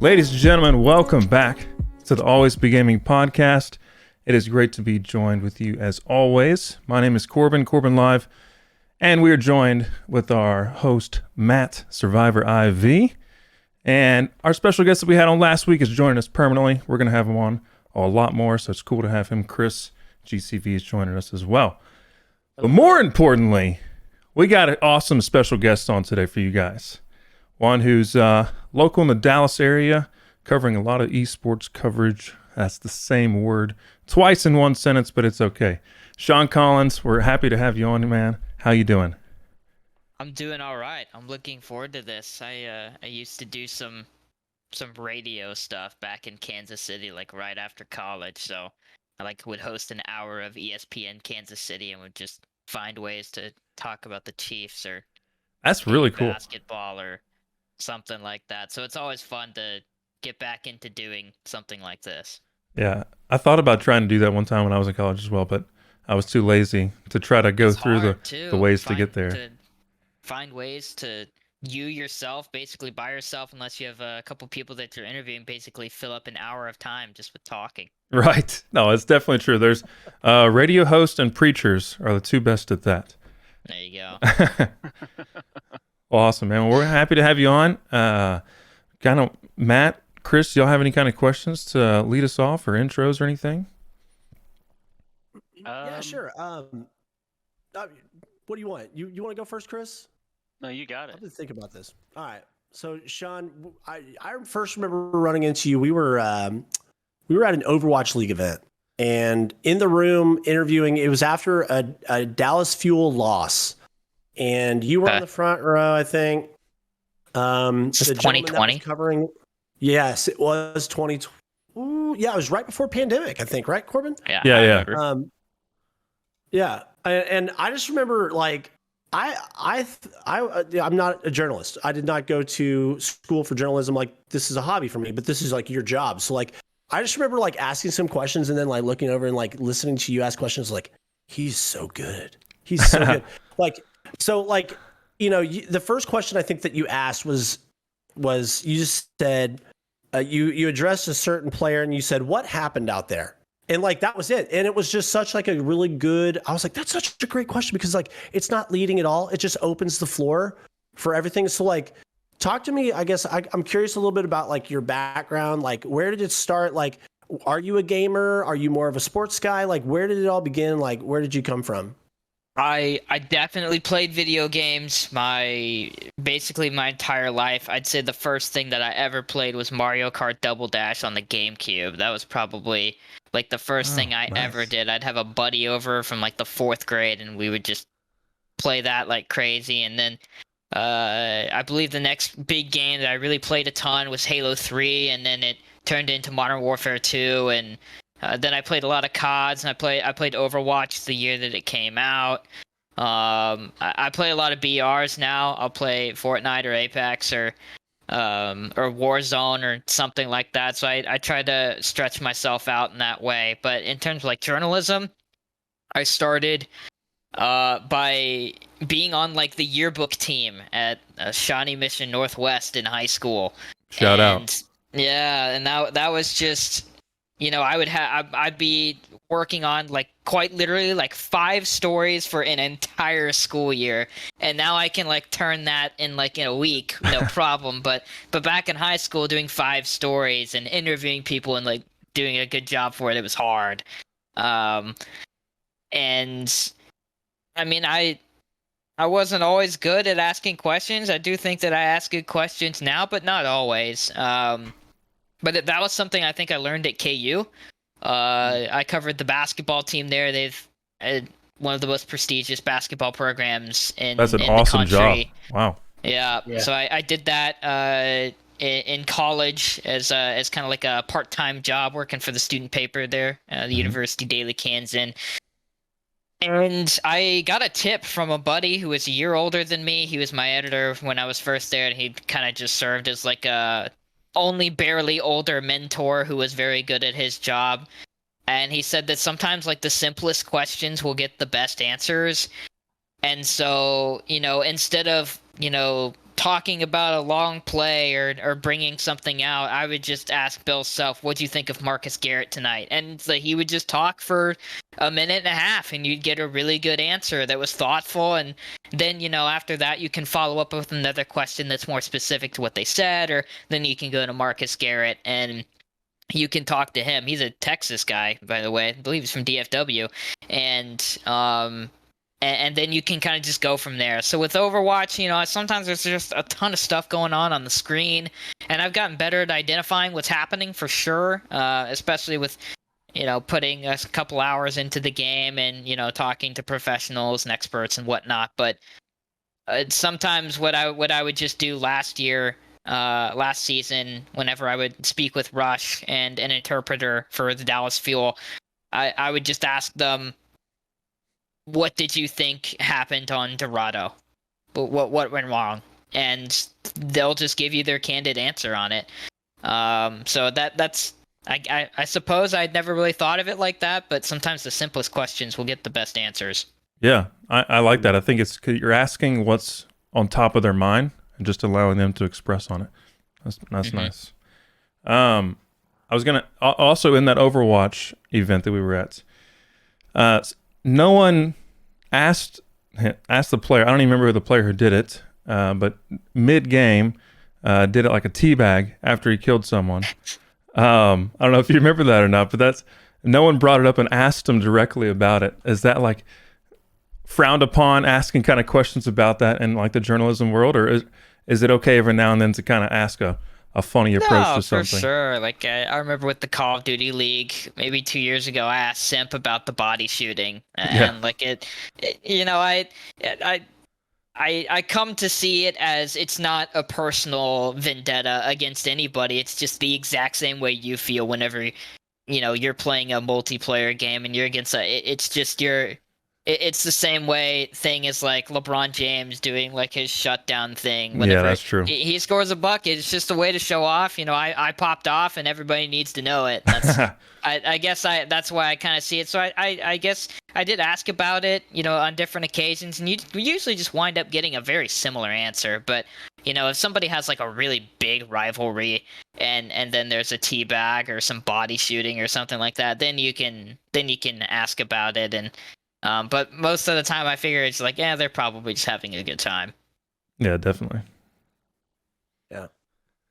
Ladies and gentlemen, welcome back to the Always Be Gaming podcast. It is great to be joined with you as always. My name is Corbin Live, and we are joined with our host, Matt, Survivor IV. And our special guest that we had on last week is joining us permanently. We're going to have him on a lot more, so it's cool to have him. Chris, GCV, is joining us as well. But more importantly, we got an awesome special guest on today for you guys. One who's local in the Dallas area, covering a lot of eSports coverage. That's the same word twice in one sentence, but it's okay. Sean Collins, we're happy to have you on, man. How you doing? I'm doing all right. I'm looking forward to this. I used to do some radio stuff back in Kansas City, like right after college. So I would host an hour of ESPN Kansas City and would just find ways to talk about the Chiefs or that's really cool. Basketball or something like that. So it's always fun to get back into doing something like this. Yeah, I thought about trying to do that one time when I was in college as well, but I was too lazy to try to go through the ways to get there. To find ways to you yourself, basically by yourself, unless you have a couple people that you're interviewing, basically fill up an hour of time just with talking. Right. No, it's definitely true. There's radio hosts and preachers are the two best at that. There you go. Awesome, man. Well, we're happy to have you on. Matt, Chris, y'all have any kind of questions to lead us off or intros or anything? Yeah, sure. What do you want? You want to go first, Chris? No, you got it. I'll have to think about this. All right. So, Sean, I first remember running into you. We were at an Overwatch League event, and in the room interviewing. It was after a Dallas Fuel loss, and you were on the front row, I think. Just 2020 covering. Yes, it was 2020. Ooh, yeah, it was right before pandemic, I think, right, Corbin? Yeah. Yeah. And I just remember, like, I'm not a journalist. I did not go to school for journalism. Like, this is a hobby for me, but this is like your job. So, like, I just remember like asking some questions and then like looking over and like listening to you ask questions. Like, he's so good. He's so good. The first question I think that you asked was you just said you addressed a certain player and you said, what happened out there? And like, that was it. And it was just such like a really good, I was like, that's such a great question because like, it's not leading at all. It just opens the floor for everything. So like, talk to me, I guess I'm curious a little bit about like your background. Like, where did it start? Like, are you a gamer? Are you more of a sports guy? Like, where did it all begin? Like, where did you come from? I definitely played video games basically my entire life. I'd say the first thing that I ever played was Mario Kart Double Dash on the GameCube. That was probably like the first thing I ever did. I'd have a buddy over from like the 4th grade and we would just play that like crazy. And then I believe the next big game that I really played a ton was Halo 3, and then it turned into Modern Warfare 2, and then I played a lot of CODs, and I played Overwatch the year that it came out. I play a lot of BRs now. I'll play Fortnite or Apex or Warzone or something like that. So I try to stretch myself out in that way. But in terms of like journalism, I started by being on like the yearbook team at Shawnee Mission Northwest in high school. Shout out. Yeah, and that was just, I'd be working on like quite literally like 5 stories for an entire school year, and now I can like turn that in like in a week, no problem. But back in high school, doing 5 stories and interviewing people and like doing a good job for it was hard. And I mean, I wasn't always good at asking questions. I do think that I ask good questions now, but not always. But that was something I think I learned at KU. I covered the basketball team there. They've one of the most prestigious basketball programs in the country. That's an awesome job. Wow. Yeah. So I did that in college as kind of like a part-time job working for the student paper there, the University Daily Kansan. And I got a tip from a buddy who was a year older than me. He was my editor when I was first there, and he kind of just served as like a only barely older mentor who was very good at his job. And he said that sometimes like the simplest questions will get the best answers. And so, instead of, talking about a long play or bringing something out, I would just ask Bill Self, "What do you think of Marcus Garrett tonight?" And so he would just talk for a minute and a half, and you'd get a really good answer that was thoughtful. And then, after that, you can follow up with another question that's more specific to what they said, or then you can go to Marcus Garrett and you can talk to him. He's a Texas guy, by the way. I believe he's from DFW, and then you can kind of just go from there. So with Overwatch, sometimes there's just a ton of stuff going on the screen, and I've gotten better at identifying what's happening for sure, especially with putting a couple hours into the game and talking to professionals and experts and whatnot. But sometimes what I would just do last season, whenever I would speak with Rush and an interpreter for the Dallas Fuel, I would just ask them, what did you think happened on Dorado? What went wrong? And they'll just give you their candid answer on it. So that's I suppose I'd never really thought of it like that, but sometimes the simplest questions will get the best answers. Yeah, I like that. I think it's 'cause you're asking what's on top of their mind and just allowing them to express on it. That's nice. I was gonna also, in that Overwatch event that we were at, no one asked the player. I don't even remember the player who did it, but mid game did it like a teabag after he killed someone. I don't know if you remember that or not, but no one brought it up and asked him directly about it. Is that like frowned upon, asking kind of questions about that in like the journalism world, or is it okay every now and then to kind of ask a funny approach to something? For sure. Like I remember with the Call of Duty League, maybe 2 years ago, I asked Simp about the body shooting, and like I come to see it as it's not a personal vendetta against anybody. It's just the exact same way you feel whenever you're playing a multiplayer game and you're against it's just it's the same thing as like LeBron James doing like his shutdown thing. Yeah, that's true. He scores a bucket. It's just a way to show off. I popped off, and everybody needs to know it. That's I guess that's why I kind of see it. So I guess I did ask about it, on different occasions, and we usually just wind up getting a very similar answer. But if somebody has like a really big rivalry, and then there's a teabag or some body shooting or something like that, then you can ask about it. And but most of the time, I figure it's like, yeah, they're probably just having a good time. Yeah, definitely. Yeah.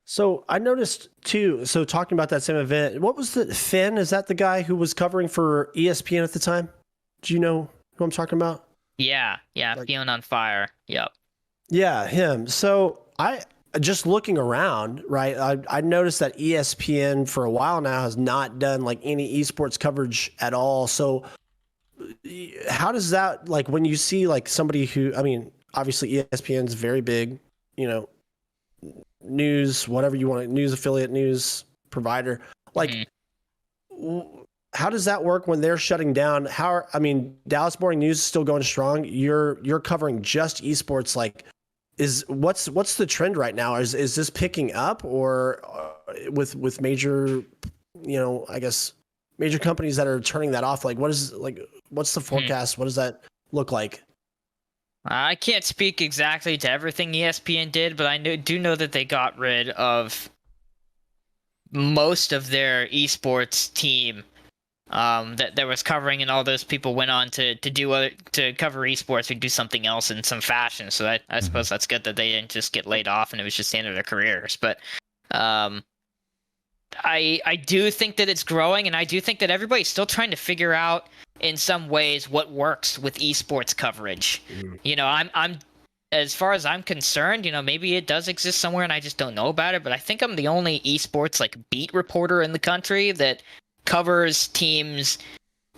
So I noticed too. So talking about that same event, what was Finn? Is that the guy who was covering for ESPN at the time? Do you know who I'm talking about? Yeah, Feeling on Fire. Yep. Yeah, him. So I just looking around, right? I noticed that ESPN for a while now has not done like any esports coverage at all. So how does that, like, when you see like somebody who, I mean, obviously ESPN's very big, news, whatever you want, news affiliate, news provider, like, how does that work when they're shutting down? Dallas Morning News is still going strong. You're covering just esports. Like, what's the trend right now? Is this picking up, or with major, I guess major companies that are turning that off? Like, what's the forecast? What does that look like? I can't speak exactly to everything ESPN did, but I do know that they got rid of most of their esports team that was covering, and all those people went on to cover esports or do something else in some fashion. So I suppose that's good that they didn't just get laid off and it was just the end of their careers. But I do think that it's growing, and I do think that everybody's still trying to figure out in some ways what works with esports coverage. I'm as far as I'm concerned, maybe it does exist somewhere and I just don't know about it, but I think I'm the only esports like beat reporter in the country that covers teams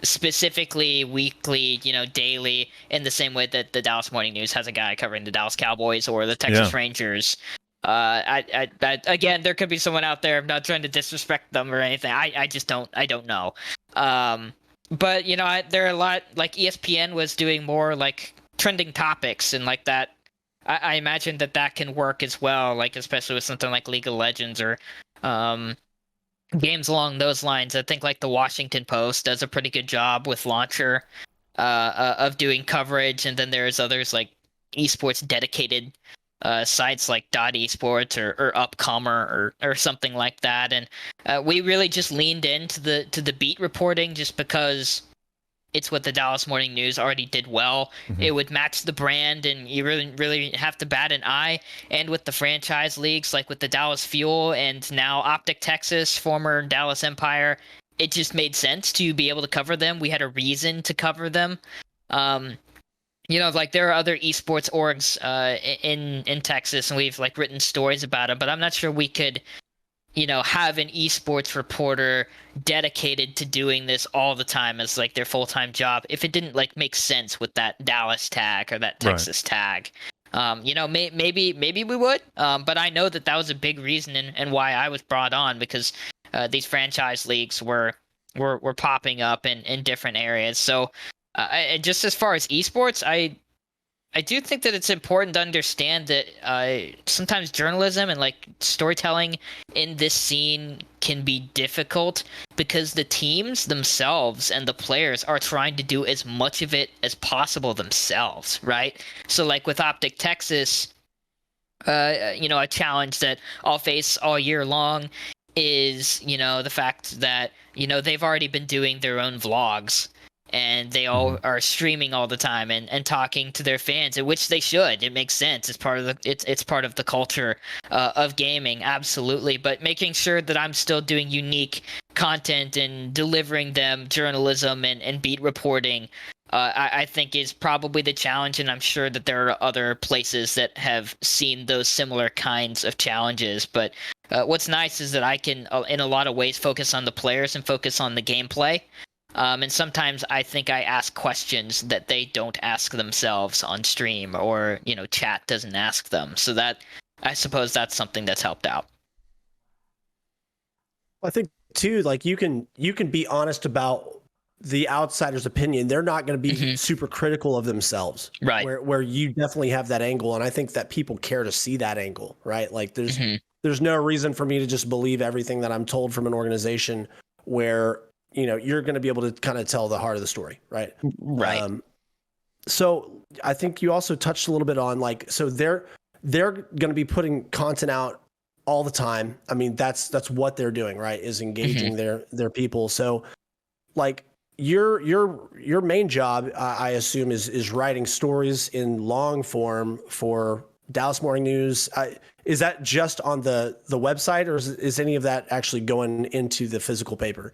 specifically weekly, daily, in the same way that the Dallas Morning News has a guy covering the Dallas Cowboys or the Texas Rangers. Again, there could be someone out there. I'm not trying to disrespect them or anything. I just don't know. But there are a lot, like ESPN was doing more like trending topics and like that. I imagine that can work as well, like especially with something like League of Legends or games along those lines. I think like the Washington Post does a pretty good job with Launcher of doing coverage, and then there's others like esports dedicated sites like eSports or Upcomer or something like that, and we really just leaned into the beat reporting just because it's what the Dallas Morning News already did well. It would match the brand, and you really have to bat an eye. And with the franchise leagues, like with the Dallas Fuel and now Optic Texas, former Dallas Empire, it just made sense to be able to cover them. We had a reason to cover them. Like there are other esports orgs in Texas, and we've like written stories about them, but I'm not sure we could have an esports reporter dedicated to doing this all the time as like their full-time job if it didn't like make sense with that Dallas tag or that Texas tag. Maybe we would, but I know that was a big reason and why I was brought on, because these franchise leagues were popping up in different areas. So just as far as esports, I do think that it's important to understand that sometimes journalism and like storytelling in this scene can be difficult because the teams themselves and the players are trying to do as much of it as possible themselves, right? So like with Optic Texas, a challenge that I'll face all year long is, the fact that, they've already been doing their own vlogs. And they all are streaming all the time and talking to their fans, which they should. It makes sense. It's part of it's part of the culture of gaming, absolutely. But making sure that I'm still doing unique content and delivering them journalism and beat reporting, I think is probably the challenge. And I'm sure that there are other places that have seen those similar kinds of challenges. But what's nice is that I can, in a lot of ways, focus on the players and focus on the gameplay. And sometimes I think I ask questions that they don't ask themselves on stream, or chat doesn't ask them. So that, I suppose, that's something that's helped out. I think too, like you can be honest about the outsider's opinion. They're not going to be super critical of themselves, right? Where you definitely have that angle, and I think that people care to see that angle, right? Like there's no reason for me to just believe everything that I'm told from an organization where you're going to be able to kind of tell the heart of the story, right? Right. So I think you also touched a little bit on so they're going to be putting content out all the time. I mean, that's what they're doing, right? Is engaging their people. So like your main job, I assume, is writing stories in long form for Dallas Morning News. Is that just on the website, or is any of that actually going into the physical paper?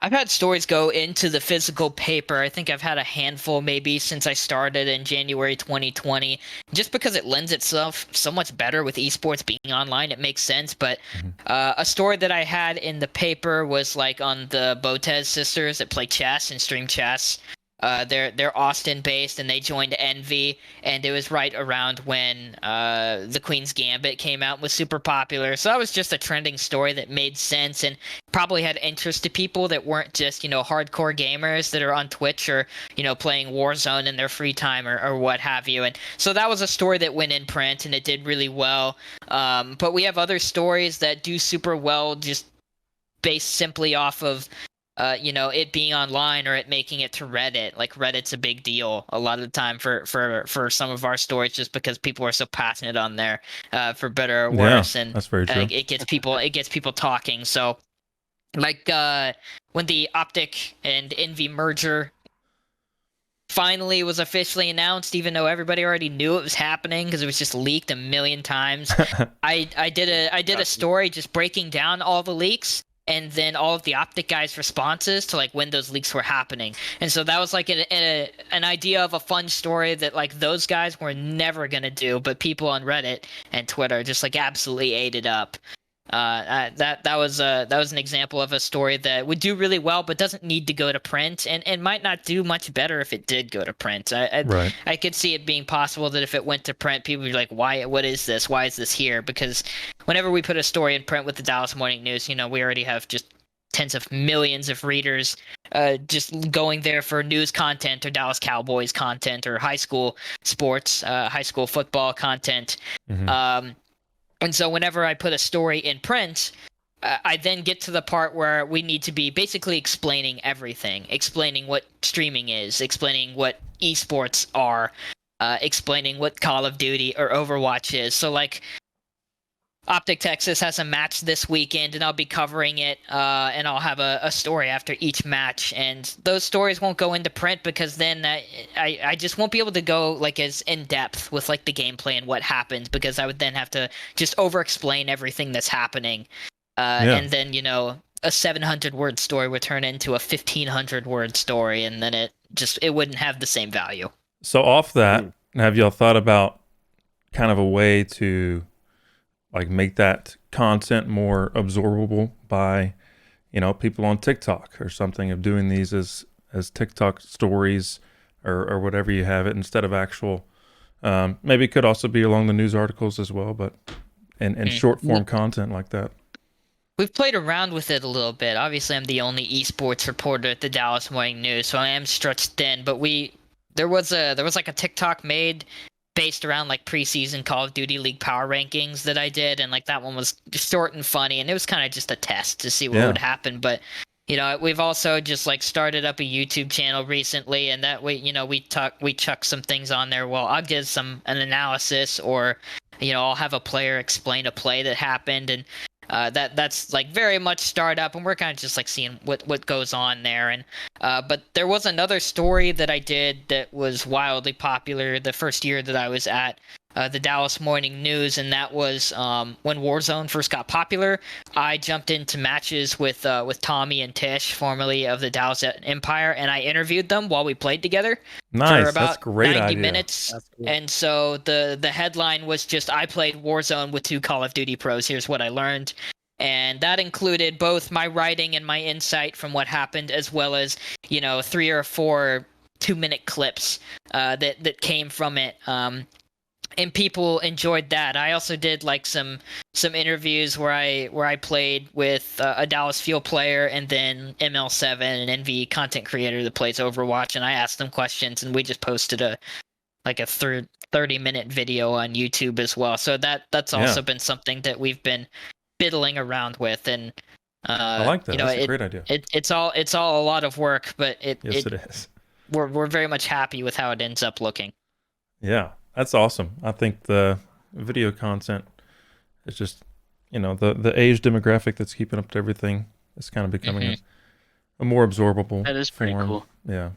I've had stories go into the physical paper. I think I've had a handful maybe since I started in January 2020, just because it lends itself so much better with esports being online. It makes sense. But a story that I had in the paper was like on the Botez sisters that play chess and stream chess. They're Austin based, and they joined Envy, and it was right around when the Queen's Gambit came out and was super popular. So that was just a trending story that made sense and probably had interest to people that weren't just hardcore gamers that are on Twitch or playing Warzone in their free time or what have you. And so that was a story that went in print, and it did really well. But we have other stories that do super well just based simply off of it being online or it making it to Reddit. Like Reddit's a big deal a lot of the time for some of our stories, just because people are so passionate on there, for better or worse. Yeah, and that's very true. It gets people talking. So like when the Optic and Envy merger finally was officially announced, even though everybody already knew it was happening because it was just leaked a million times, I did a story just breaking down all the leaks and then all of the Optic guys' responses to like when those leaks were happening. And so that was like an idea of a fun story that like those guys were never gonna do, but people on Reddit and Twitter just like absolutely ate it up. That was an example of a story that would do really well, but doesn't need to go to print, and might not do much better if it did go to print. I could see it being possible that if it went to print, people would be like, "Why? What is this? Why is this here?" Because whenever we put a story in print with the Dallas Morning News, we already have just tens of millions of readers just going there for news content or Dallas Cowboys content or high school sports, high school football content. And so whenever I put a story in print, I then get to the part where we need to be basically explaining everything, explaining what streaming is, explaining what esports are, explaining what Call of Duty or Overwatch is. So like Optic Texas has a match this weekend, and I'll be covering it, and I'll have a story after each match. And those stories won't go into print because then I just won't be able to go like as in depth with like the gameplay and what happens, because I would then have to just over explain everything that's happening. And then, you know, a 700-word story would turn into a 1,500-word story, and then it wouldn't have the same value. So off that, have y'all thought about kind of a way to like make that content more absorbable by, you know, people on TikTok or something, of doing these as TikTok stories or whatever you have it, instead of actual, maybe it could also be along the news articles as well, but in short form content like that. We've played around with it a little bit. Obviously, I'm the only esports reporter at the Dallas Morning News, so I am stretched thin, but there was like a TikTok made based around like preseason Call of Duty League power rankings that I did, and like that one was short and funny, and it was kind of just a test to see what would happen. But you know, we've also just like started up a YouTube channel recently, and that way, you know, we chuck some things on there. Well, I'll give an analysis, or you know, I'll have a player explain a play that happened, and that's like very much startup, and we're kind of just like seeing what goes on there. And but there was another story that I did that was wildly popular the first year that I was at the Dallas Morning News, and that was when Warzone first got popular. I jumped into matches with Tommy and Tish, formerly of the Dallas Empire, and I interviewed them while we played together. Nice, for about that's great 90 idea. minutes. That's cool. And so the headline was just, I played Warzone with 2 Call of Duty pros. Here's what I learned. And that included both my writing and my insight from what happened, as well as, you know, 3 or 4 2-minute clips that came from it. And people enjoyed that. I also did like some interviews where I played with a Dallas Fuel player, and then ML7, an NV content creator that plays Overwatch, and I asked them questions, and we just posted a 30-minute video on YouTube as well. So that's also been something that we've been fiddling around with, and I like that. You know, that's a great idea. It's all a lot of work, but it is. We're very much happy with how it ends up looking. Yeah. That's awesome. I think the video content is just, you know, the age demographic that's keeping up to everything is kind of becoming a more absorbable. That is pretty form. cool. Yeah.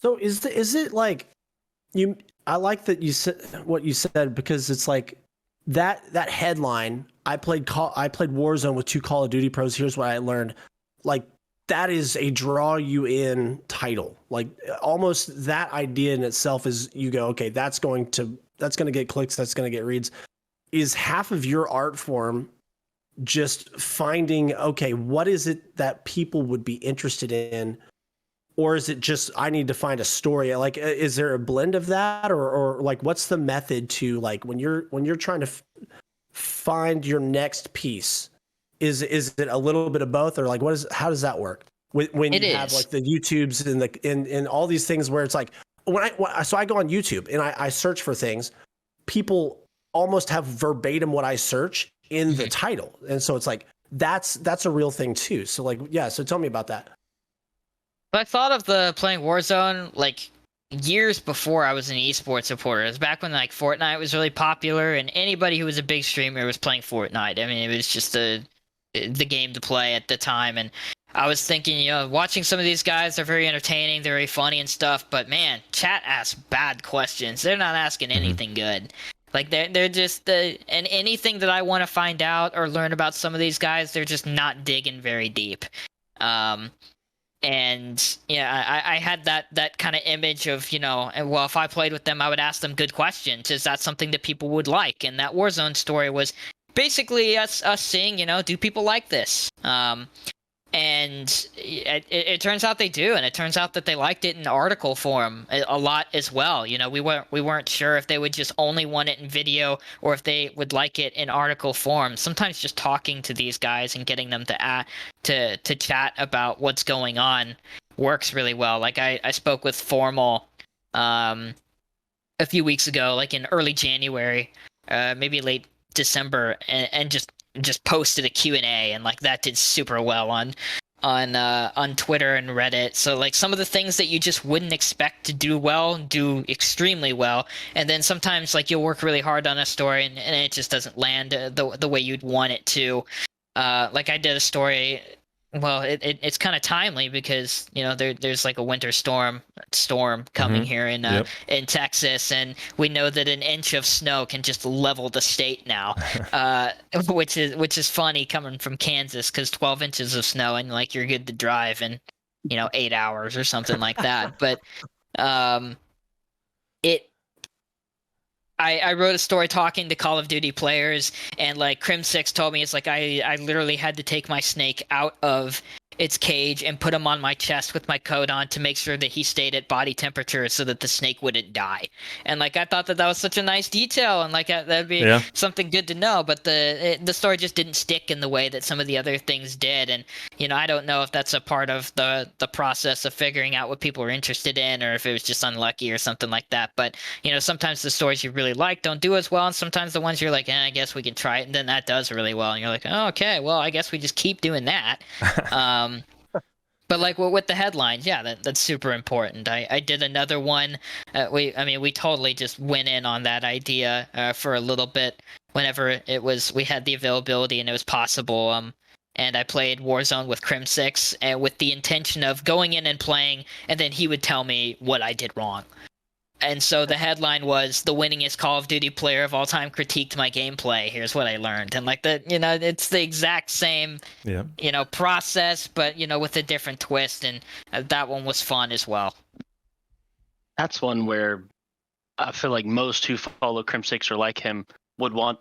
So is it like I like that you said what you said, because it's like that headline, I played Warzone with 2 Call of Duty pros. Here's what I learned. Like, that is a draw you in title. Like, almost that idea in itself is, you go, okay, that's going to get clicks, that's going to get reads. Is half of your art form just finding, okay, what is it that people would be interested in? Or is it just, I need to find a story? Like, is there a blend of that, or like, what's the method to, like, when you're trying to find your next piece? Is it a little bit of both, or like, how does that work when you have like the YouTubes and all these things where it's like, so I go on YouTube and I search for things, people almost have verbatim what I search in the title, and so it's like that's a real thing too. So like, yeah, so tell me about that. I thought of playing Warzone like years before I was an esports reporter. It was back when like Fortnite was really popular, and anybody who was a big streamer was playing Fortnite. I mean, it was just the game to play at the time. And I was thinking, you know, watching some of these guys, they're very entertaining, they're very funny and stuff, but man, chat asks bad questions. They're not asking anything good. Like, they're just and anything that I want to find out or learn about some of these guys, they're just not digging very deep. And yeah, I had that kind of image of, you know, well, if I played with them, I would ask them good questions. Is that something that people would like? And that Warzone story was basically us seeing, you know, do people like this? And it turns out they do, and it turns out that they liked it in article form a lot as well. You know, we weren't sure if they would just only want it in video or if they would like it in article form. Sometimes just talking to these guys and getting them to chat about what's going on works really well. Like I spoke with Formal a few weeks ago, like in early January, maybe late December, and just posted a Q&A, and like that did super well on on Twitter and Reddit. So like some of the things that you just wouldn't expect to do well, do extremely well, and then sometimes like you'll work really hard on a story and it just doesn't land the way you'd want it to. Like I did a story. Well, it's kind of timely because there's like a winter storm coming here in Texas, and we know that an inch of snow can just level the state now, which is funny coming from Kansas because 12 inches of snow and like you're good to drive in 8 hours or something like that. But it I wrote a story talking to Call of Duty players, and like Crim6 told me, it's like I literally had to take my snake out of its cage and put him on my chest with my coat on to make sure that he stayed at body temperature so that the snake wouldn't die. And like I thought that was such a nice detail, and like that'd be something good to know. But the story just didn't stick in the way that some of the other things did, and I don't know if that's a part of the process of figuring out what people are interested in, or if it was just unlucky or something like that. But sometimes the stories you really like don't do as well, and sometimes the ones you're like, I guess we can try it, and then that does really well, and you're like, oh, okay, well, I guess we just keep doing that. But like with the headlines, that's super important. I did another one. We totally just went in on that idea for a little bit whenever we had the availability and it was possible. And I played Warzone with Crim6 and with the intention of going in and playing, and then he would tell me what I did wrong. And so the headline was, "The winningest Call of Duty player of all time critiqued my gameplay. Here's what I learned." And like it's the exact same, process, but with a different twist. And that one was fun as well. That's one where I feel like most who follow Crim6 or like him would want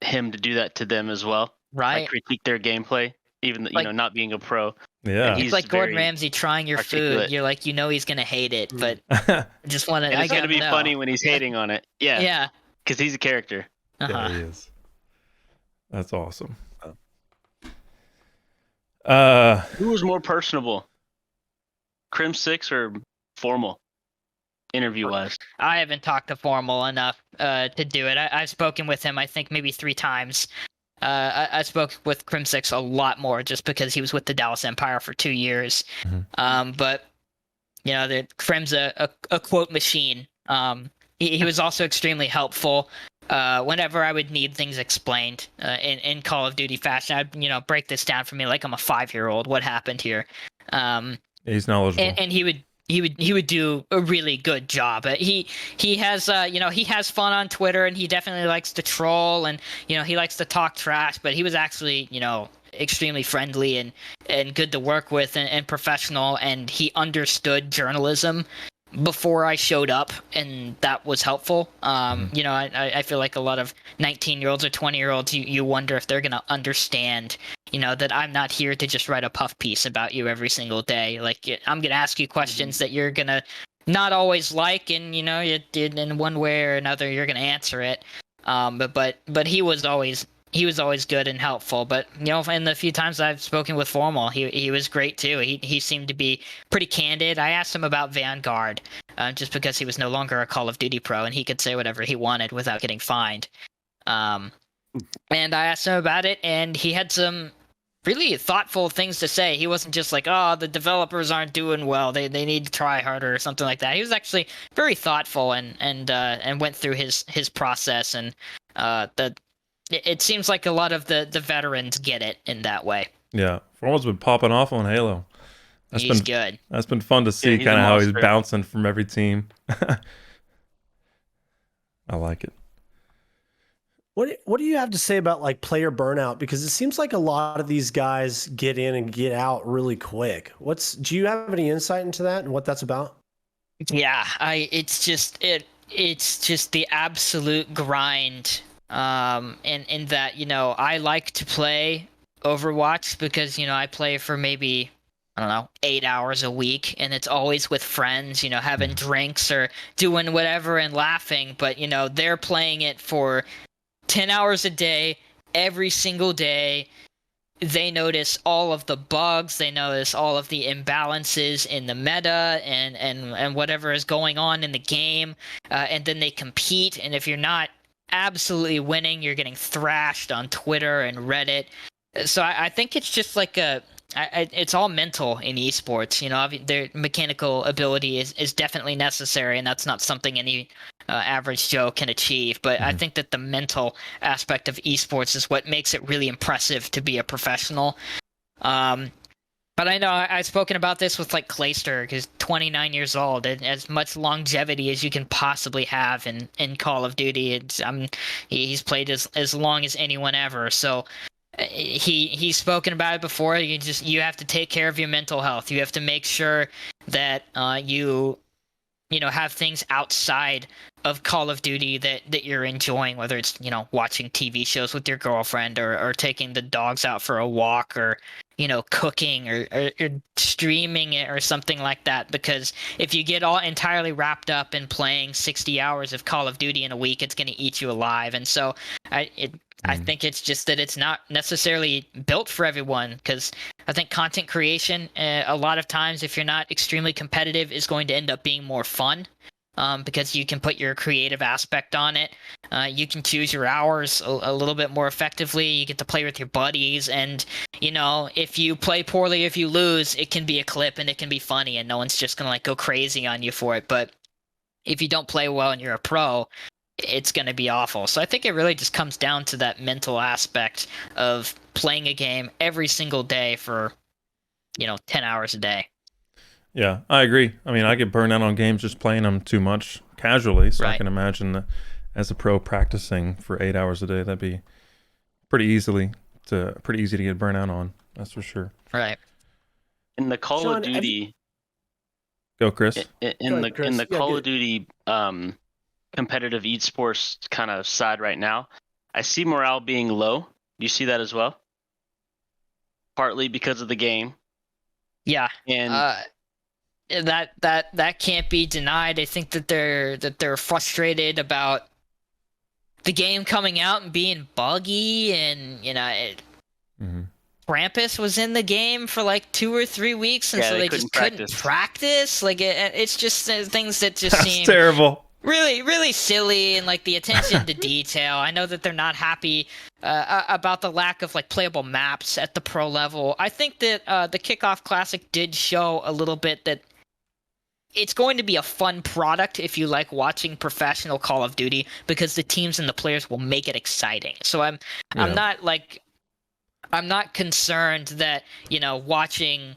him to do that to them as well. Right. Like critique their gameplay, even not being a pro. Yeah, it's like Gordon Ramsay trying your food. You're like, he's gonna hate it, but just want to. It's gonna be funny when he's hating on it. Yeah, yeah, because he's a character. Yeah, he is. That's awesome. Who was more personable, Crim6 or Formal, interview-wise? I haven't talked to Formal enough to do it. I've spoken with him, I think maybe 3 times. I spoke with Crim6 a lot more just because he was with the Dallas Empire for 2 years. Mm-hmm. But Crim's a quote machine. He was also extremely helpful. Whenever I would need things explained in Call of Duty fashion, I'd break this down for me like I'm a 5-year-old. What happened here? He's knowledgeable, and he would do a really good job. He has he has fun on Twitter, and he definitely likes to troll, and he likes to talk trash, but he was actually extremely friendly and good to work with and professional, and he understood journalism before I showed up, and that was helpful. I feel like a lot of 19-year-olds or 20-year-olds, you wonder if they're going to understand, that I'm not here to just write a puff piece about you every single day. Like, I'm going to ask you questions that you're going to not always like, and, you did in one way or another, you're going to answer it. But he was always good and helpful. But in the few times I've spoken with Formal, he was great too. He seemed to be pretty candid. I asked him about Vanguard, just because he was no longer a Call of Duty pro, and he could say whatever he wanted without getting fined. And I asked him about it, and he had some really thoughtful things to say. He wasn't just like, "Oh, the developers aren't doing well. They need to try harder," or something like that. He was actually very thoughtful and went through his process, and it seems like a lot of the veterans get it in that way. Yeah, Formal's been popping off on Halo. He's good. That's been fun to see, kind of how he's bouncing from every team. I like it. What do you have to say about like player burnout? Because it seems like a lot of these guys get in and get out really quick. Do you have any insight into that and what that's about? Yeah, it's just the absolute grind. In that, I like to play Overwatch because, I play for maybe, 8 hours a week, and it's always with friends, having drinks or doing whatever and laughing. But, they're playing it for 10 hours a day, every single day. They notice all of the bugs. They notice all of the imbalances in the meta and whatever is going on in the game. And then they compete. And if you're not absolutely winning, you're getting thrashed on Twitter and Reddit. So I think it's just like it's all mental in esports. You know, their mechanical ability is definitely necessary, and that's not something any average Joe can achieve. But I think that the mental aspect of esports is what makes it really impressive to be a professional. But I know I've spoken about this with like Clayster, who's 29 years old, and as much longevity as you can possibly have in Call of Duty. He's played as long as anyone ever. So he's spoken about it before. You have to take care of your mental health. You have to make sure that you know, have things outside of Call of Duty that you're enjoying, whether it's, you know, watching TV shows with your girlfriend or taking the dogs out for a walk or, you know, cooking or streaming it or something like that. Because if you get all entirely wrapped up in playing 60 hours of Call of Duty in a week, it's going to eat you alive. And so I think it's just that it's not necessarily built for everyone, because I think content creation, a lot of times, if you're not extremely competitive, is going to end up being more fun. Because you can put your creative aspect on it. You can choose your hours a little bit more effectively. You get to play with your buddies. And, you know, if you play poorly, if you lose, it can be a clip and it can be funny and no one's just going to like go crazy on you for it. But if you don't play well and you're a pro, it's going to be awful. So I think it really just comes down to that mental aspect of playing a game every single day for, you know, 10 hours a day. Yeah, I agree. I mean, I get burned out on games just playing them too much casually. So I Right. can imagine that as a pro practicing for 8 hours a day, that'd be pretty easy to get burnt out on. That's for sure. Right. In the Call Sean, of Duty, Go, Chris. in the Chris. Yeah, Call good. of Duty competitive esports kind of side right now, I see morale being low. Do you see that as well? Partly because of the game. Yeah. And That can't be denied. I think that they're frustrated about the game coming out and being buggy, and you know, Krampus was in the game for like 2 or 3 weeks, and Yeah, so they they just couldn't practice. Like it's just things that just That's seem terrible. really, really silly, and like the attention to detail. I know that they're not happy about the lack of like playable maps at the pro level. I think that the Kickoff Classic did show a little bit that it's going to be a fun product if you like watching professional Call of Duty, because the teams and the players will make it exciting. So I'm not concerned that, you know, watching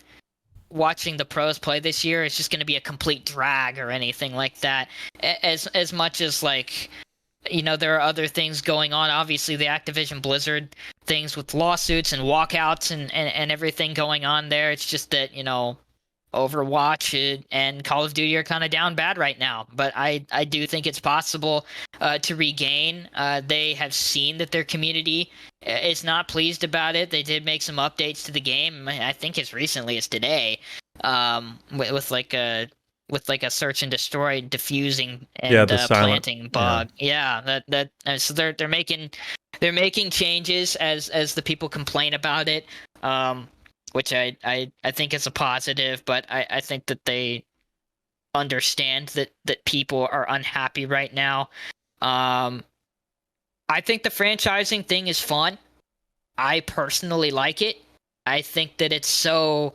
the pros play this year is just going to be a complete drag or anything like that. As much as, like, you know, there are other things going on. Obviously, the Activision Blizzard things with lawsuits and walkouts and everything going on there. It's just that, you know, Overwatch and Call of Duty are kind of down bad right now, but I do think it's possible to regain. They have seen that their community is not pleased about it. They did make some updates to the game, I think as recently as today, with like a search and destroy diffusing and the silent, planting bug. Yeah, so they're making changes as the people complain about it. Which I think is a positive, but I think that they understand that people are unhappy right now. I think the franchising thing is fun. I personally like it. I think that it's so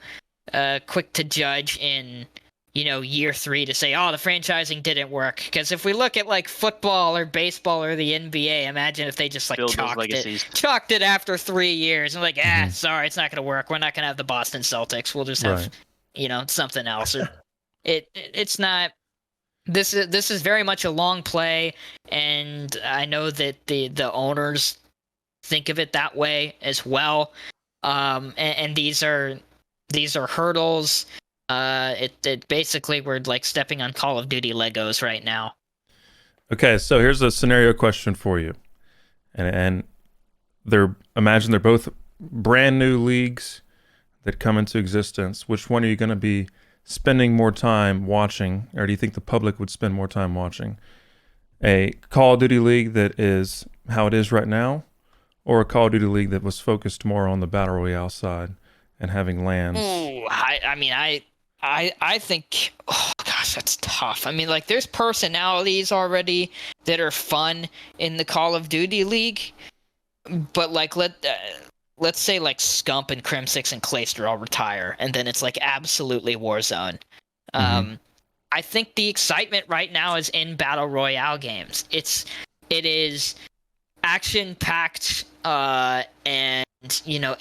quick to judge in, you know, year 3 to say, oh, the franchising didn't work. Because if we look at like football or baseball or the NBA, imagine if they just like chalked it after 3 years and like, sorry, it's not going to work. We're not going to have the Boston Celtics. We'll just have, you know, something else. It's not. This is very much a long play, and I know that the owners think of it that way as well. And these are hurdles. It basically, we're like stepping on Call of Duty Legos right now. Okay, so here's a scenario question for you, and imagine they're both brand new leagues that come into existence. Which one are you going to be spending more time watching, or do you think the public would spend more time watching? A Call of Duty league that is how it is right now, or a Call of Duty league that was focused more on the battle royale side and having lands? Ooh, I think, oh gosh, that's tough. I mean, like, there's personalities already that are fun in the Call of Duty League, but like, let's say like Scump and Crim6 and Clayster all retire, and then it's like absolutely Warzone. I think the excitement right now is in battle royale games. It is action packed, and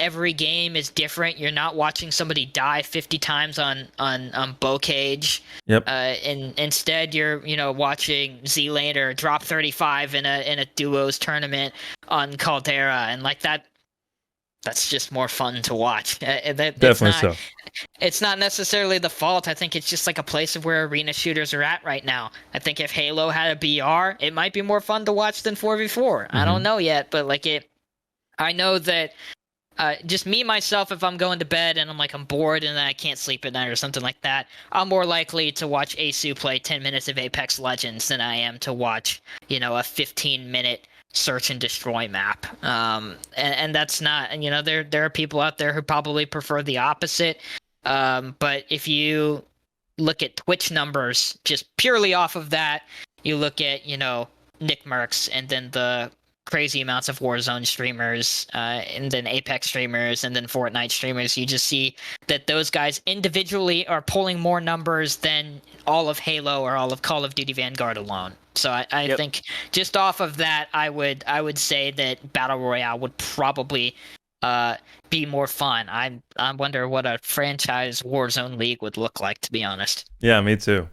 every game is different. You're not watching somebody die 50 times on bow cage. Yep. And instead you're watching Z-Laner drop 35 in a duos tournament on Caldera, and like that. That's just more fun to watch. Definitely so. It's not necessarily the fault. I think it's just like a place of where arena shooters are at right now. I think if Halo had a BR, it might be more fun to watch than 4v4. I don't know yet, but I know that just me, myself, if I'm going to bed and I'm bored and I can't sleep at night or something like that, I'm more likely to watch Asu play 10 minutes of Apex Legends than I am to watch, a 15-minute search and destroy map. And that's not, there are people out there who probably prefer the opposite. But if you look at Twitch numbers, just purely off of that, you look at, Nick Merckx and then the crazy amounts of Warzone streamers, and then Apex streamers, and then Fortnite streamers, you just see that those guys individually are pulling more numbers than all of Halo or all of Call of Duty Vanguard alone. So I think just off of that, I would say that Battle Royale would probably be more fun. I wonder what a franchise Warzone League would look like, to be honest. Yeah, me too.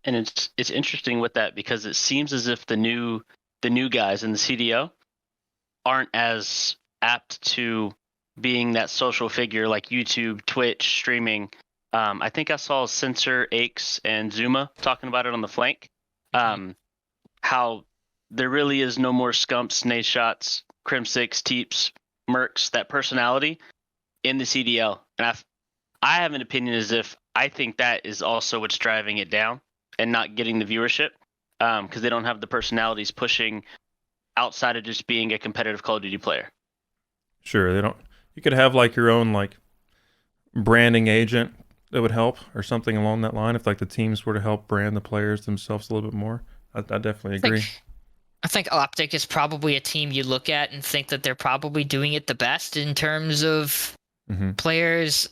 And it's interesting with that because it seems as if the new guys in the CDO aren't as apt to being that social figure like YouTube, Twitch, streaming. I think I saw Censor, Aches, and Zuma talking about it on the flank. How there really is no more Scumps, Nayshots, Crim6, Teeps, Mercs, that personality in the CDL. And I have an opinion as if I think that is also what's driving it down and not getting the viewership, because they don't have the personalities pushing outside of just being a competitive Call of Duty player. Sure, they don't. You could have like your own like branding agent that would help, or something along that line. If like the teams were to help brand the players themselves a little bit more, I definitely agree. I think Optic is probably a team you look at and think that they're probably doing it the best in terms of players,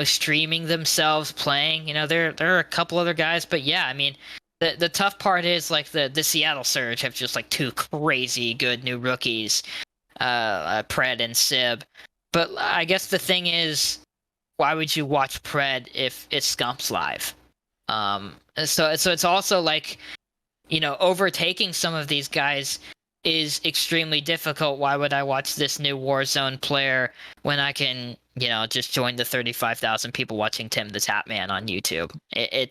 streaming themselves playing. There are a couple other guys, but yeah, I mean, the tough part is like the Seattle Surge have just like two crazy good new rookies, Pred and Sib. But I guess the thing is, why would you watch Pred if it's Scumps live? So it's also like, overtaking some of these guys is extremely difficult. Why would I watch this new Warzone player when I can, just join the 35,000 people watching Tim the Tap Man on YouTube? I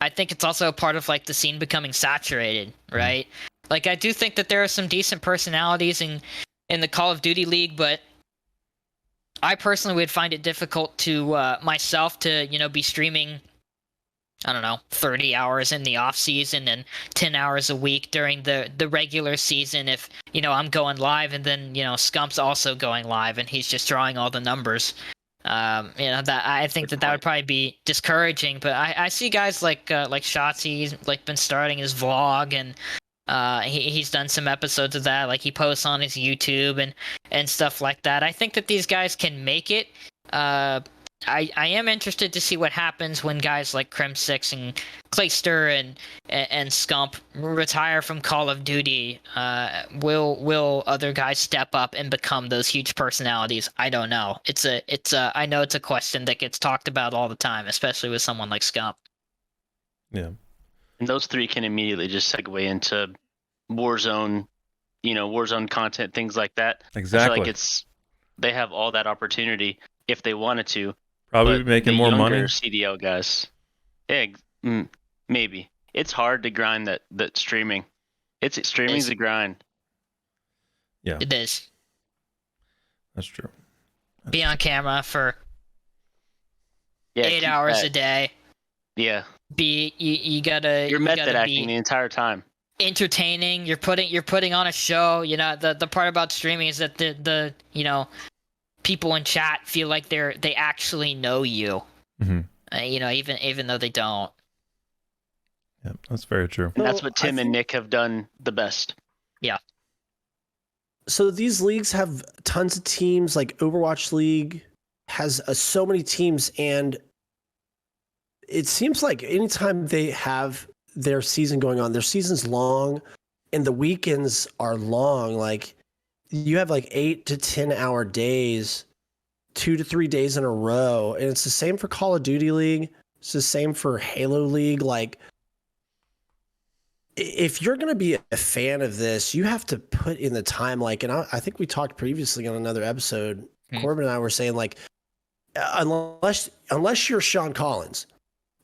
think it's also part of like the scene becoming saturated, right? Like I do think that there are some decent personalities in the Call of Duty League, but I personally would find it difficult to myself to be streaming, I don't know, 30 hours in the off season and 10 hours a week during the regular season if I'm going live, and then Scump's also going live and he's just drawing all the numbers. That I think that would probably be discouraging. But I see guys like Shotzi, he's like been starting his vlog, and he's done some episodes of that. Like he posts on his YouTube and stuff like that. I think that these guys can make it. I am interested to see what happens when guys like Crim6 and Clayster and Scump retire from Call of Duty. Will other guys step up and become those huge personalities? I don't know. I know it's a question that gets talked about all the time, especially with someone like Scump. Yeah. And those three can immediately just segue into Warzone, Warzone content, things like that. Exactly. I feel like they have all that opportunity if they wanted to. Probably making more money. CDL guys, maybe it's hard to grind that streaming. Streaming's a grind. Yeah, it is. That's true. Be on camera for 8 hours a day. Yeah. You gotta. You're method acting the entire time. Entertaining. You're putting on a show. The part about streaming is that the people in chat feel like they actually know you. Even though they don't. Yeah, that's very true. And that's what Tim and Nick have done the best. Yeah. So these leagues have tons of teams. Like Overwatch League has so many teams, and it seems like anytime they have their season going on, their season's long, and the weekends are long. Like you have like 8 to 10 hour days, 2 to 3 days in a row, and it's the same for Call of Duty League. It's the same for Halo League. Like if you're going to be a fan of this, you have to put in the time. Like, and I think we talked previously on another episode. Corbin and I were saying like, unless you're Sean Collins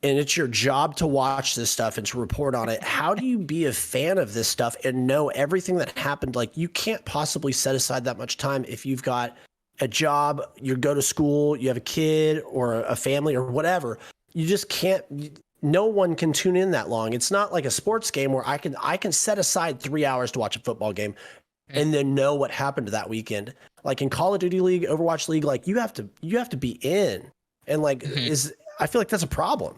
and it's your job to watch this stuff and to report on it, how do you be a fan of this stuff and know everything that happened? Like you can't possibly set aside that much time if you've got a job, you go to school, you have a kid or a family or whatever. You just can't. No one can tune in that long. It's not like a sports game where I can set aside 3 hours to watch a football game and then know what happened to that weekend. Like in Call of Duty League, Overwatch League, like you have to be in. And like I feel like that's a problem.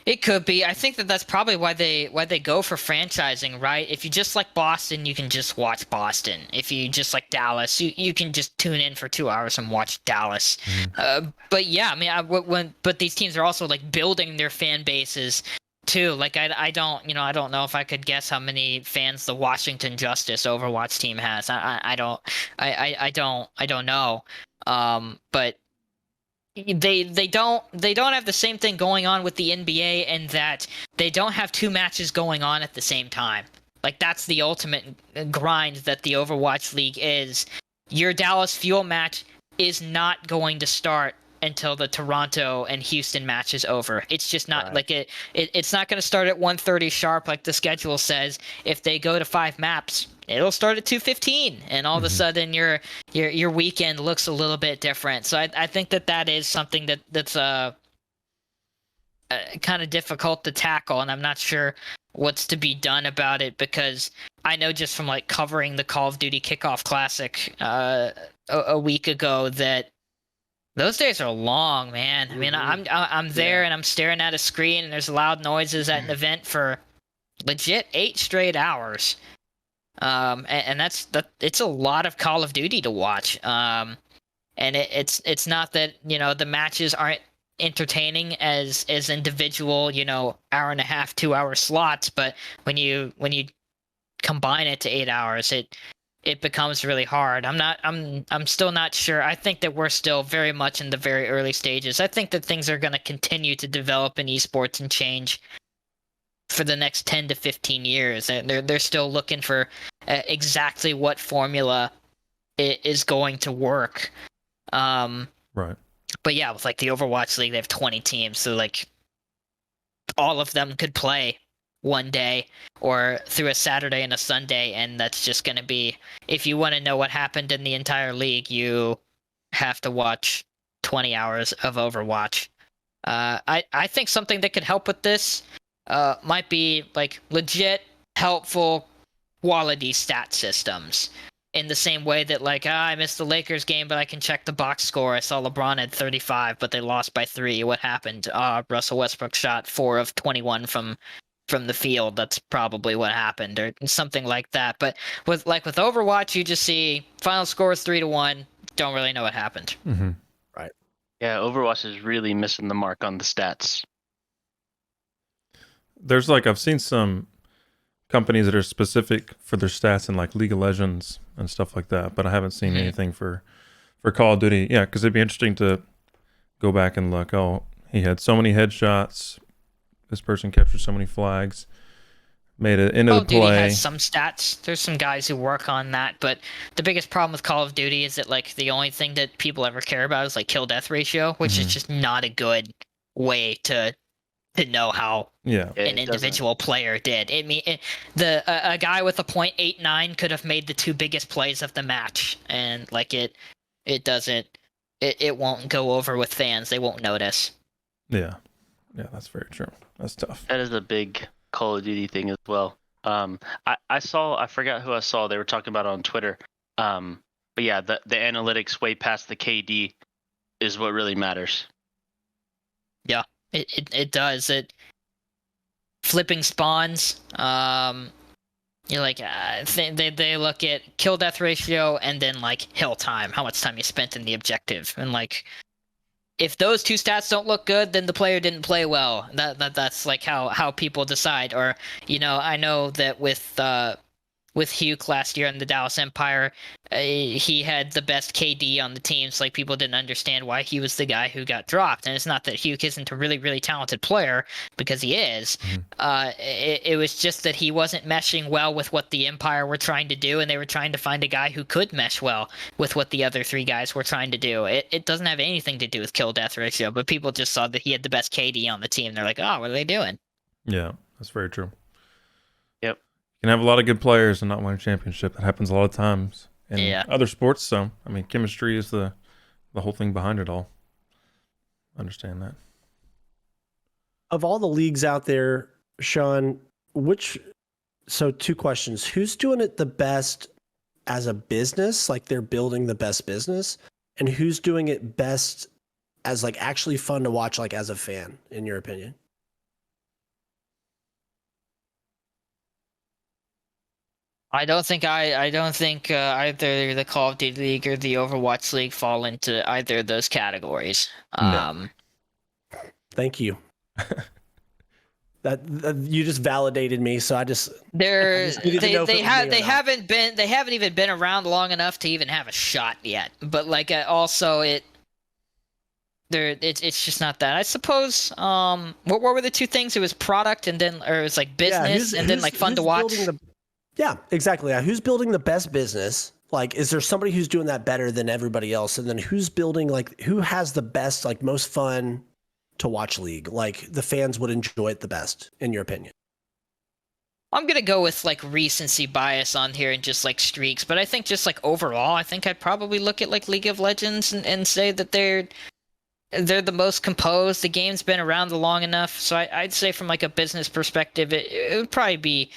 It could be. I think that's probably why they go for franchising, right? If you just like Boston, you can just watch Boston. If you just like Dallas, you can just tune in for 2 hours and watch Dallas. But yeah, I mean, but these teams are also like building their fan bases too. Like I don't know if I could guess how many fans the Washington Justice Overwatch team has. I don't know. But they don't have the same thing going on with the NBA in that they don't have two matches going on at the same time. Like that's the ultimate grind that the Overwatch League is. Your Dallas Fuel match is not going to start until the Toronto and Houston match is over. It's just not right. Like it's not going to start at 1:30 sharp like the schedule says. If they go to 5 maps, it'll start at 2:15, and all of a sudden your weekend looks a little bit different. So I think that is something that's kind of difficult to tackle, and I'm not sure what's to be done about it, because I know just from like covering the Call of Duty Kickoff Classic a week ago that those days are long, man. I mean, I'm there and I'm staring at a screen and there's loud noises at an event for legit 8 straight hours. And that's it's a lot of Call of Duty to watch. And it's not that, the matches aren't entertaining as individual, hour and a half, 2 hour slots, but when you combine it to 8 hours, it becomes really hard. I'm still not sure. I think that we're still very much in the very early stages. I think that things are going to continue to develop in esports and change for the next 10 to 15 years. And they're still looking for exactly what formula is going to work. Right. But yeah, with like the Overwatch League, they have 20 teams, so like all of them could play one day or through a Saturday and a Sunday, and that's just going to be, if you want to know what happened in the entire league, you have to watch 20 hours of Overwatch. I think something that could help with this might be like legit helpful quality stat systems, in the same way that like, I missed the Lakers game, but I can check the box score. I saw LeBron had 35, but they lost by 3. What happened? Russell Westbrook shot 4 of 21 from the field. That's probably what happened, or something like that. But with Overwatch, you just see final score is 3-1. Don't really know what happened. Right. Yeah, Overwatch is really missing the mark on the stats. There's like, I've seen some companies that are specific for their stats in like League of Legends and stuff like that, but I haven't seen anything for Call of Duty. Yeah, because it'd be interesting to go back and look. Oh, he had so many headshots. This person captured so many flags. Made it into the play. Call of Duty has some stats. There's some guys who work on that, but the biggest problem with Call of Duty is that like the only thing that people ever care about is like kill-death ratio, which is just not a good way to know how an individual player did. I mean, a guy with a .89 could have made the 2 biggest plays of the match, and like it won't go over with fans. They won't notice. Yeah, that's very true. That's tough. That is a big Call of Duty thing as well. I forgot who I saw. They were talking about it on Twitter. But yeah, the analytics way past the KD is what really matters. Yeah. It does. It flipping spawns, You're like, they look at kill death ratio and then like hill time, how much time you spent in the objective, and like if those two stats don't look good, then the player didn't play well. That's like how people decide. Or I know that with Hugh last year in the Dallas Empire, he had the best KD on the team. So like people didn't understand why he was the guy who got dropped. And it's not that Hugh isn't a really really talented player, because he is. It was just that he wasn't meshing well with what the Empire were trying to do, and they were trying to find a guy who could mesh well with what the other three guys were trying to do. It doesn't have anything to do with kill death ratio, but people just saw that he had the best KD on the team. They're like, oh, what are they doing? Yeah, that's very true. Yep. You can have a lot of good players and not win a championship. That happens a lot of times in other sports. So, I mean, chemistry is the whole thing behind it all. Understand that. Of all the leagues out there, Sean, so two questions. Who's doing it the best as a business? Like they're building the best business, and who's doing it best as like actually fun to watch, like as a fan, in your opinion? I don't think either the Call of Duty League or the Overwatch League fall into either of those categories. No. Thank you. that you just validated me, so I just needed to know if it was me or not. They haven't even been around long enough to even have a shot yet. But like also it's just not that. I suppose what were the two things? It was product and then, or it was like business and then like fun to watch. Yeah, exactly. Who's building the best business? Like, is there somebody who's doing that better than everybody else? And then who's building, like, who has the best, like, most fun to watch league? Like, the fans would enjoy it the best, in your opinion? I'm going to go with, like, recency bias on here and just, like, streaks. But I think just, like, overall, I think I'd probably look at, like, League of Legends and say that they're the most composed. The game's been around long enough. So I'd say from, like, a business perspective, it would probably be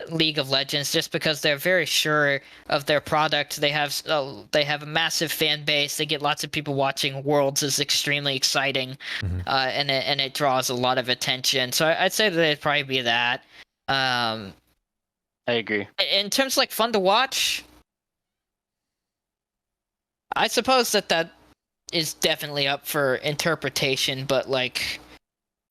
League of Legends, just because they're very sure of their product. They have a massive fan base. They get lots of people watching. Worlds is extremely exciting, and it draws a lot of attention. So I'd say that it'd probably be that. I agree. In terms of like fun to watch, I suppose that is definitely up for interpretation, but like,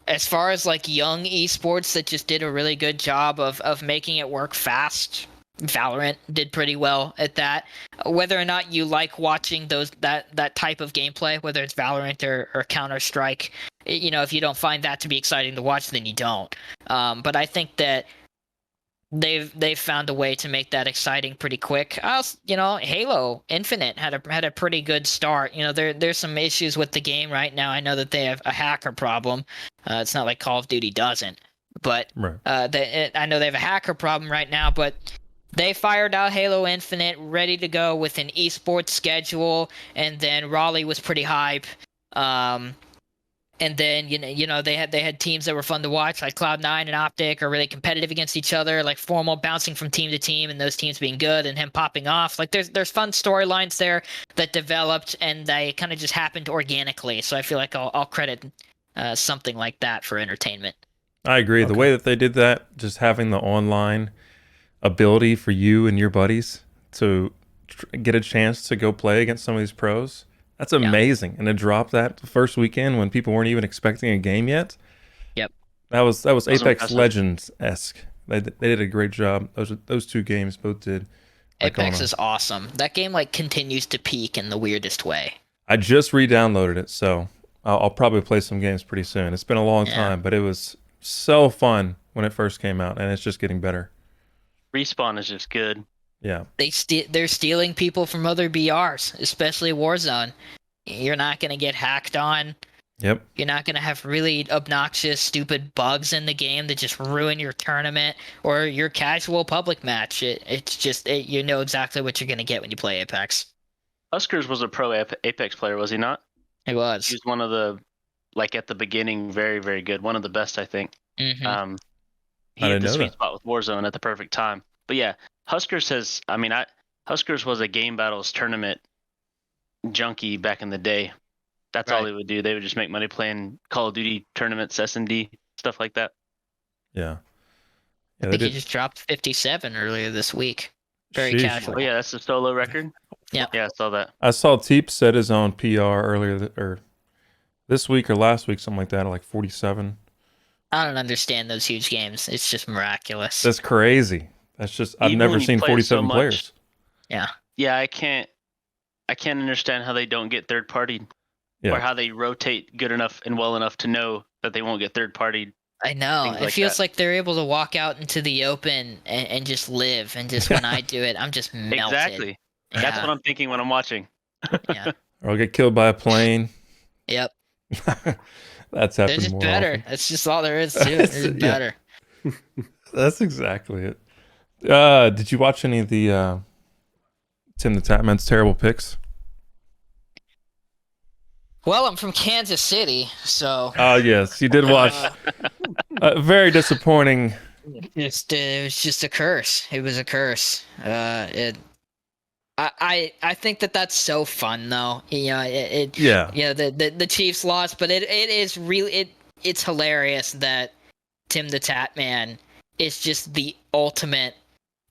as far as like young esports that just did a really good job of making it work fast, Valorant did pretty well at that. Whether or not you like watching that type of gameplay, whether it's Valorant or Counter-Strike, if you don't find that to be exciting to watch, then you don't. But I think that they've found a way to make that exciting pretty quick. Halo Infinite had a pretty good start. There's some issues with the game right now. I know that they have a hacker problem. It's not like Call of Duty doesn't, but Right. I know they have a hacker problem right now, but they fired out Halo Infinite ready to go with an eSports schedule, and then Raleigh was pretty hype. And then they had teams that were fun to watch, like Cloud9 and Optic are really competitive against each other, like Formal bouncing from team to team and those teams being good and him popping off. Like there's fun storylines there that developed, and they kind of just happened organically. So I feel like I'll credit something like that for entertainment. I agree. Okay. The way that they did that, just having the online ability for you and your buddies to get a chance to go play against some of these pros, that's amazing. And to drop that the first weekend when people weren't even expecting a game yet. Yep. That was Apex impressive. Legends-esque. They did a great job. Those two games both did. Apex is awesome. That game like continues to peak in the weirdest way. I just re-downloaded it, so I'll probably play some games pretty soon. It's been a long time, but it was so fun when it first came out, and it's just getting better. Respawn is just good. Yeah. They're stealing people from other BRs, especially Warzone. You're not going to get hacked on. Yep. You're not going to have really obnoxious, stupid bugs in the game that just ruin your tournament or your casual public match. It's just, you know exactly what you're going to get when you play Apex. Huskers was a pro Apex player, was he not? It was. He was one of the, like at the beginning, very, very good. One of the best, I think. Mm-hmm. He had the sweet spot with Warzone at the perfect time. But yeah, Huskers Huskers was a Game Battles tournament junkie back in the day. That's all they would do. They would just make money playing Call of Duty tournaments, S&D, stuff like that. Yeah. Yeah, I they think he did. just dropped 57 earlier this week. Very Sheesh. casual. Oh yeah, that's the solo record. Yeah. Yeah, I saw that. I saw Teep set his own PR earlier, or this week or last week, something like that, like 47. I don't understand those huge games. It's just miraculous. That's crazy. That's just I've Even never when you seen play 47 so much- players. Yeah. Yeah, I can't understand how they don't get third partied, Yeah. or how they rotate good enough and well enough to know that they won't get third partied. I know. Things It like feels that. like they're able to walk out into the open and just live. And just when I do it, I'm just melted. Exactly. That's what I'm thinking when I'm watching. Yeah. Or I'll get killed by a plane. Yep. That's They're happened just more better. often. That's just all there is to it. They're just Yeah. better. That's exactly it. Did you watch any of the Tim the Tatman's terrible picks? Well, I'm from Kansas City, so Oh yes, you did watch. Very disappointing. it was just a curse. It was a curse. I think that's so fun though. Yeah. The Chiefs lost, but it is really it's hilarious that Tim the Tatman is just the ultimate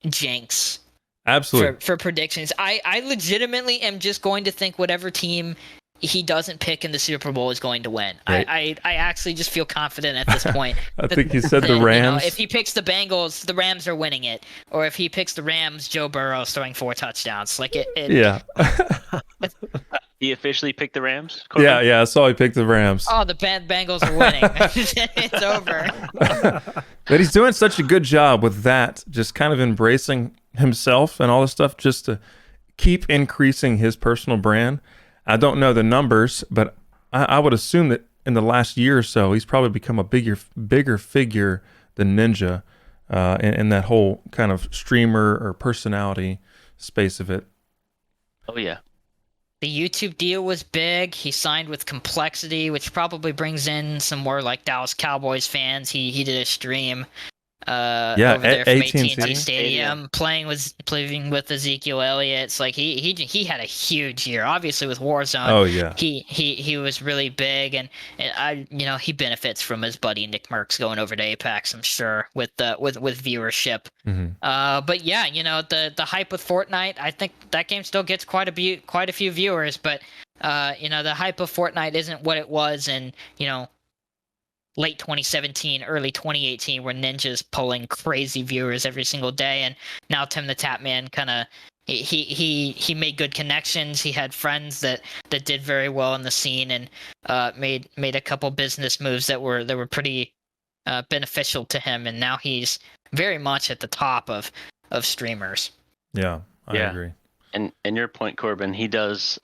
jinx Absolutely. for predictions. I legitimately am just going to think whatever team he doesn't pick in the Super Bowl is going to win. Right. I actually just feel confident at this point. I think he said the Rams. If he picks the Bengals, the Rams are winning it. Or if he picks the Rams, Joe Burrow's throwing 4 touchdowns. Like it Yeah. He officially picked the Rams. Corbin? Yeah. I saw he picked the Rams. Oh, the Bengals are winning. It's over. But he's doing such a good job with that, just kind of embracing himself and all this stuff, just to keep increasing his personal brand. I don't know the numbers, but I would assume that in the last year or so, he's probably become a bigger figure than Ninja in that whole kind of streamer or personality space of it. Oh yeah. The YouTube deal was big. He signed with Complexity, which probably brings in some more like Dallas Cowboys fans. He did a stream over there from AT&T Stadium, playing with Ezekiel Elliott. It's like he had a huge year. Obviously with Warzone, Oh yeah. he was really big, and he benefits from his buddy Nick Merckx going over to Apex, I'm sure, with viewership. Mm-hmm. But yeah, the hype with Fortnite, I think that game still gets quite a few viewers, but the hype of Fortnite isn't what it was in late 2017, early 2018, where Ninja's pulling crazy viewers every single day, and now Tim the Tatman kind of he made good connections. He had friends that did very well in the scene, and made a couple business moves that were pretty beneficial to him, and now he's very much at the top of streamers. Yeah, I agree. And your point, Corbin, he does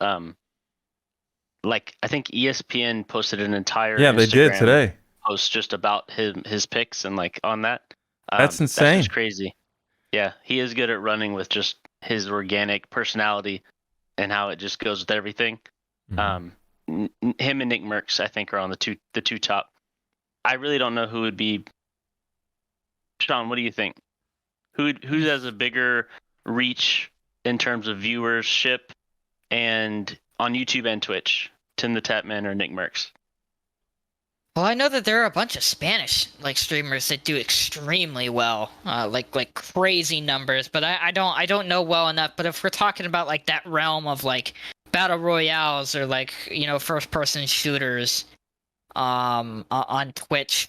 like I think ESPN posted an entire they did Instagram today. post just about his picks and like on that. That's insane. That's just crazy. Yeah, he is good at running with just his organic personality and how it just goes with everything. Mm-hmm. Him and Nick Merckx, I think, are on the two top. I really don't know who would be. Sean, what do you think? Who has a bigger reach in terms of viewership and on YouTube and Twitch? Tim the Tatman or Nick Merckx? Well, I know that there are a bunch of Spanish streamers that do extremely well, like crazy numbers. But I don't know well enough. But if we're talking about like that realm of like battle royales or like first person shooters, on Twitch,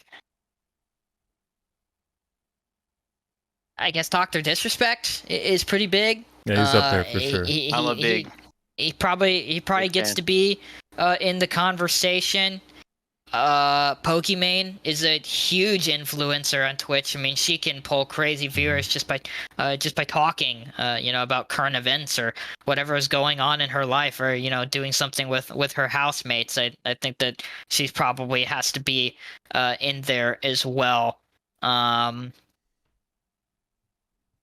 I guess Dr. Disrespect is pretty big. Yeah, he's up there for sure. He probably gets to be in the conversation. Pokimane is a huge influencer on Twitch. I mean, she can pull crazy viewers just by talking, about current events or whatever is going on in her life, or doing something with her housemates. I think that she probably has to be in there as well.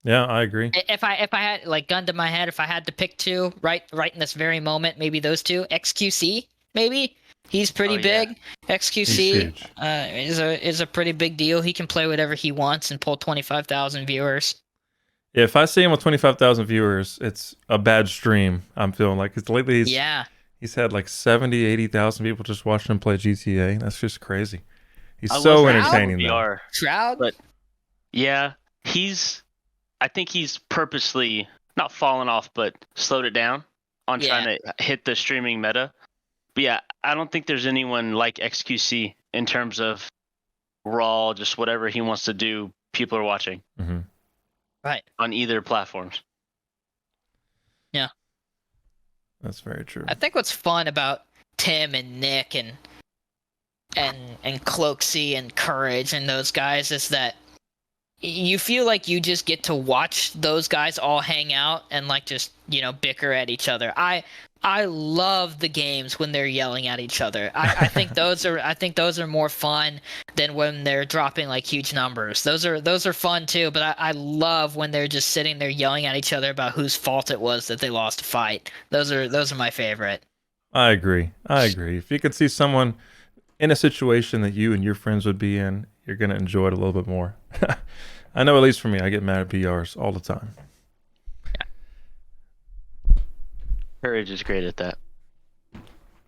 Yeah, I agree. If I had like gun to my head, if I had to pick two right in this very moment, maybe those two. XQC, maybe. He's pretty big. Yeah. XQC is a pretty big deal. He can play whatever he wants and pull 25,000 viewers. Yeah, if I see him with 25,000 viewers, it's a bad stream. I'm feeling like because lately he's had like 70, 80,000 people just watching him play GTA. That's just crazy. He's so entertaining though. Shroud? But yeah, I think he's purposely not fallen off, but slowed it down on trying to hit the streaming meta. But yeah, I don't think there's anyone like XQC in terms of raw, just whatever he wants to do, people are watching. Mm-hmm. Right. On either platforms. Yeah. That's very true. I think what's fun about Tim and Nick and Cloaksy and Courage and those guys is that you feel like you just get to watch those guys all hang out and like just, you know, bicker at each other. I love the games when they're yelling at each other. I think those are more fun than when they're dropping like huge numbers. Those are fun too, but I love when they're just sitting there yelling at each other about whose fault it was that they lost a fight. Those are my favorite. I agree. If you could see someone in a situation that you and your friends would be in, you're gonna enjoy it a little bit more. I know, at least for me, I get mad at PRs all the time. Courage is great at that.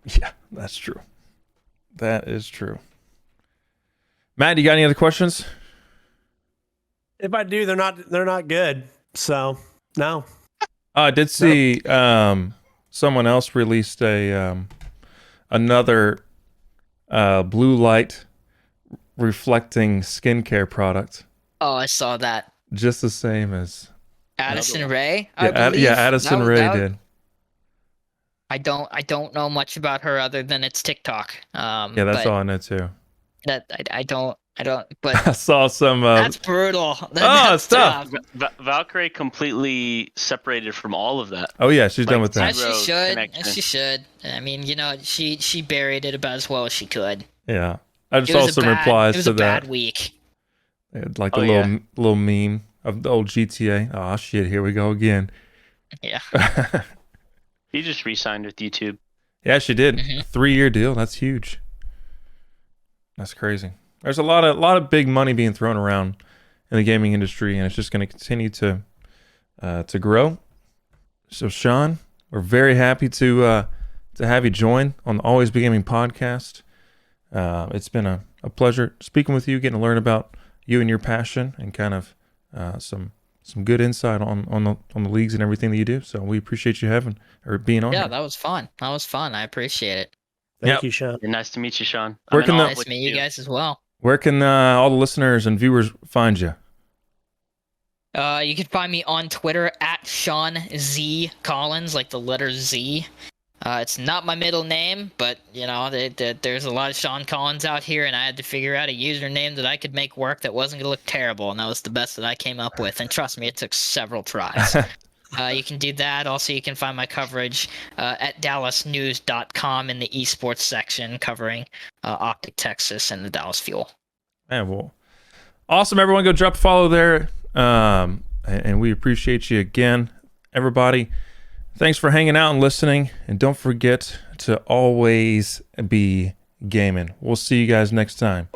Yeah, that's true. That is true. Matt, you got any other questions? If I do, they're not good. So no. I did see someone else released another blue light reflecting skincare product. Oh, I saw that. Just the same as Addison Rae. Addison Rae did. I don't know much about her other than it's TikTok. Yeah, that's all I know too. That I don't. But I saw some. That's brutal. That's tough. Valkyrie completely separated from all of that. Oh yeah, she's done with that. As she should. I mean, you know, she buried it about as well as she could. Yeah, I just saw some replies to that. It was a bad week. Like the little meme of the old GTA. Oh shit, here we go again. Yeah. He just re-signed with YouTube. Yeah, she did. 3-year deal. That's huge. That's crazy. There's a lot of big money being thrown around in the gaming industry, and it's just going to continue to grow. So, Sean, we're very happy to have you join on the Always Be Gaming podcast. It's been a pleasure speaking with you, getting to learn about you and your passion, and kind of some good insight on the leagues and everything that you do. So we appreciate you being on. Yeah, here. That was fun. I appreciate it. Thank you, Sean. Nice to meet you, Sean. Nice to meet you guys as well. Where can all the listeners and viewers find you? You can find me on Twitter at Sean Z Collins, like the letter Z. It's not my middle name, but you know, there's a lot of Sean Collins out here, and I had to figure out a username that I could make work that wasn't gonna look terrible, and that was the best that I came up with. And trust me, it took several tries. You can do that. Also, you can find my coverage at dallasnews.com in the eSports section, covering Optic Texas and the Dallas Fuel. Man, well, awesome. Everyone go drop a follow there. And we appreciate you again, everybody. Thanks for hanging out and listening. And don't forget to always be gaming. We'll see you guys next time.